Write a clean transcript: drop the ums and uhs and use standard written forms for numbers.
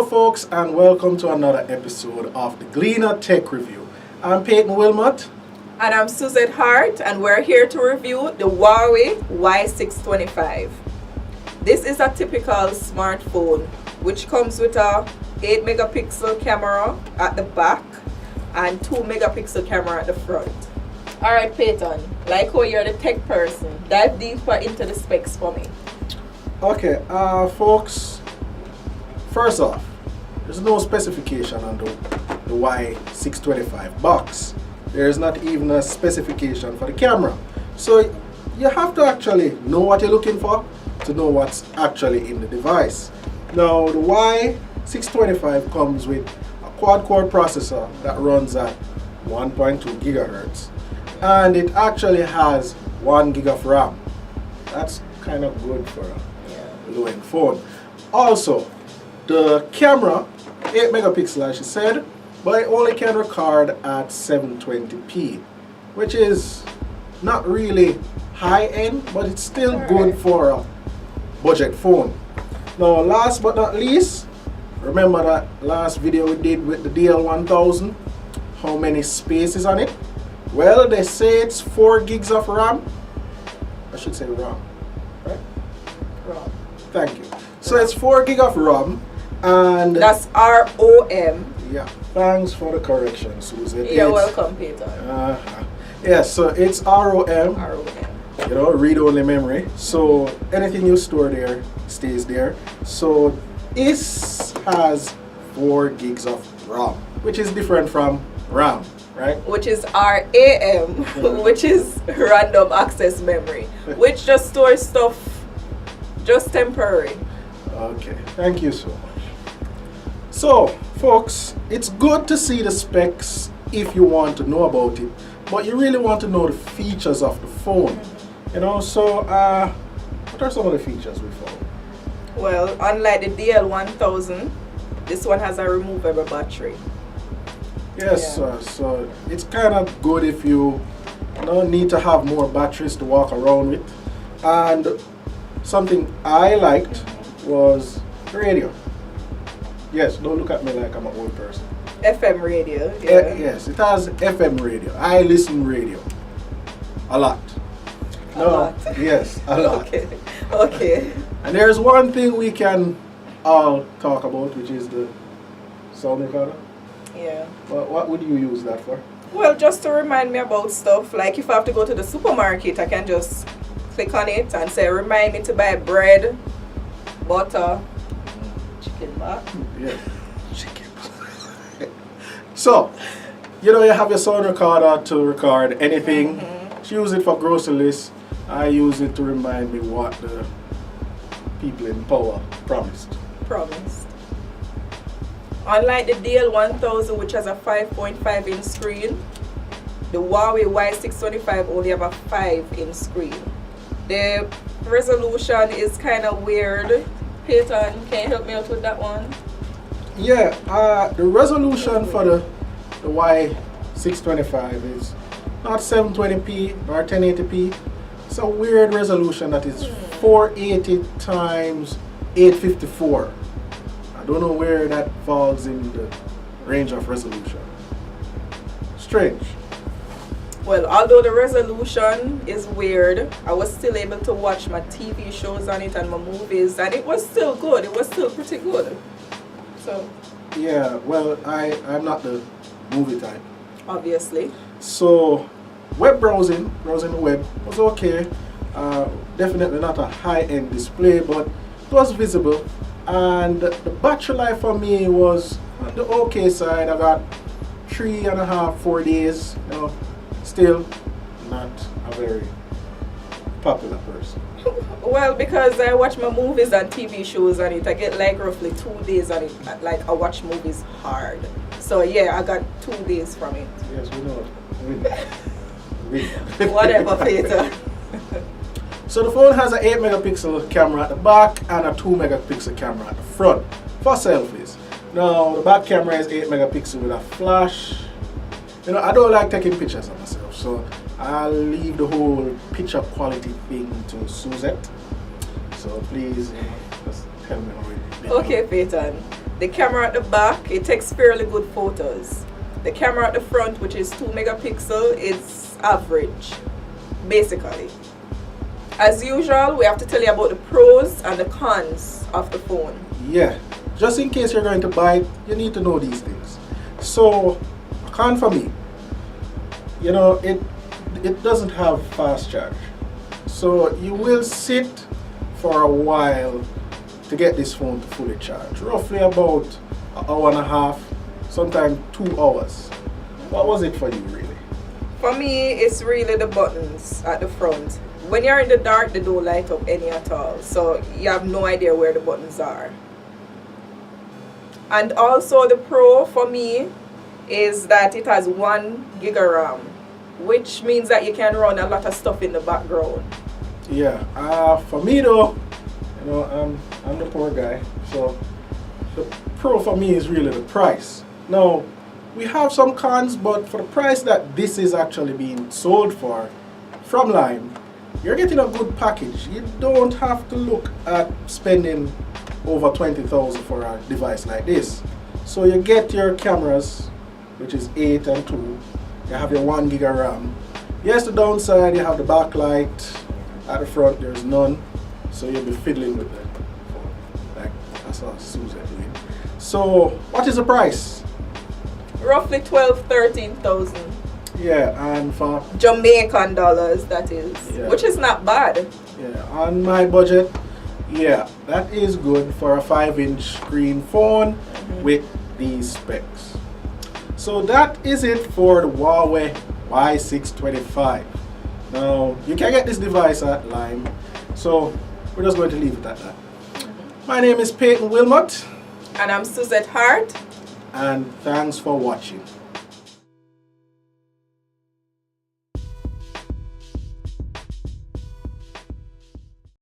folks, and welcome to another episode of the Gleaner Tech Review. I'm Peyton Wilmot. And I'm Suzette Hart, and we're here to review the Huawei Y625. This is a typical smartphone which comes with a 8 megapixel camera at the back and 2 megapixel camera at the front. Alright Peyton, like how you're the tech person, dive deeper into the specs for me. Okay, folks, first off, there's no specification on the Y625 box. There's not even a specification for the camera. So you have to actually know what you're looking for to know what's actually in the device. Now the Y625 comes with a quad-core processor that runs at 1.2 gigahertz, and it actually has 1 gig of RAM. That's kind of good for a low-end phone. Also, the camera, 8 megapixel as you said, but it only can record at 720p, which is not really high-end, but it's still good for a budget phone. Now last but not least, remember that last video we did with the DL1000, how many spaces on it? Well, they say it's 4 gigs of RAM. I should say RAM, right? RAM. Thank you. So it's 4 gig of RAM, and that's ROM. Yeah, thanks for the correction, Susan. You're welcome, Peter. Yeah, so it's ROM. You know, read-only memory. So anything you store there stays there. So this has 4 gigs of RAM, which is different from RAM, right? Which is RAM, which is random access memory, which just stores stuff just temporary. Okay, thank you so much. So, folks, it's good to see the specs if you want to know about it, but you really want to know the features of the phone. You know, so what are some of the features we found? Well, unlike the DL1000, this one has a removable battery. Yes, so it's kind of good if you don't need to have more batteries to walk around with. And something I liked was the radio. Yes, don't look at me like I'm an old person. FM radio, yeah. Yes, it has FM radio. I listen radio. A lot. A lot? Yes, a lot. Okay. And there's one thing we can all talk about, which is the sound recorder. Yeah. But what would you use that for? Well, just to remind me about stuff. Like if I have to go to the supermarket, I can just click on it and say, remind me to buy bread, butter, chicken back. Yeah, chicken. So, you know, you have your sound recorder to record anything. Use it for grocery lists. I use it to remind me what the people in power promised. Unlike the DL1000, which has a 5.5 inch screen, the Huawei Y625 only have a 5-inch screen. The resolution is kind of weird. Peyton, can you help me out with that one? Yeah, the resolution for the Y625 is not 720p or 1080p. It's a weird resolution that is 480 times 854. I don't know where that falls in the range of resolution. Strange. Well, although the resolution is weird, I was still able to watch my TV shows on it and my movies, and it was still good. It was still pretty good. So. Yeah, well, I'm not the movie type. Obviously. So, web browsing the web was okay. Definitely not a high-end display, but it was visible. And the battery life for me was on the okay side. I got 3.5, 4 days. You know, still not a very popular person. Well, because I watch my movies and TV shows on it, I get like roughly 2 days on it. Like I watch movies hard. So yeah, I got 2 days from it. Yes, we know. Whatever, Peter. So the phone has an 8 megapixel camera at the back and a 2 megapixel camera at the front for selfies. Now the back camera is 8 megapixel with a flash. You know, I don't like taking pictures of myself, so I'll leave the whole picture quality thing to Suzette. So please, just tell me how it is. Okay, Peyton. The camera at the back, it takes fairly good photos. The camera at the front, which is 2 megapixel, is average, basically. As usual, we have to tell you about the pros and the cons of the phone. Yeah, just in case you're going to buy it, you need to know these things. So, a con for me, you know, it doesn't have fast charge. So you will sit for a while to get this phone to fully charge. Roughly about an hour and a half, sometimes 2 hours. What was it for you really? For me, it's really the buttons at the front. When you're in the dark, they don't light up any at all. So you have no idea where the buttons are. And also the pro for me is that it has 1 gig of RAM, which means that you can run a lot of stuff in the background. Yeah, for me though, you know, I'm the poor guy, so the pro for me is really the price. Now, we have some cons, but for the price that this is actually being sold for from Lime, you're getting a good package. You don't have to look at spending over 20,000 for a device like this. So you get your cameras, which is 8 and 2. You have your 1 gig of RAM. Yes, the downside, you have the backlight. At the front, there's none. So you'll be fiddling with it. Like I saw Susan doing. So, what is the price? Roughly 13,000. Yeah, and for Jamaican dollars, that is. Yeah. Which is not bad. Yeah, on my budget, yeah, that is good for a 5-inch screen phone with these specs. So that is it for the Huawei Y625. Now, you can get this device at Lime, so we're just going to leave it at that. My name is Peyton Wilmot. And I'm Suzette Hart. And thanks for watching.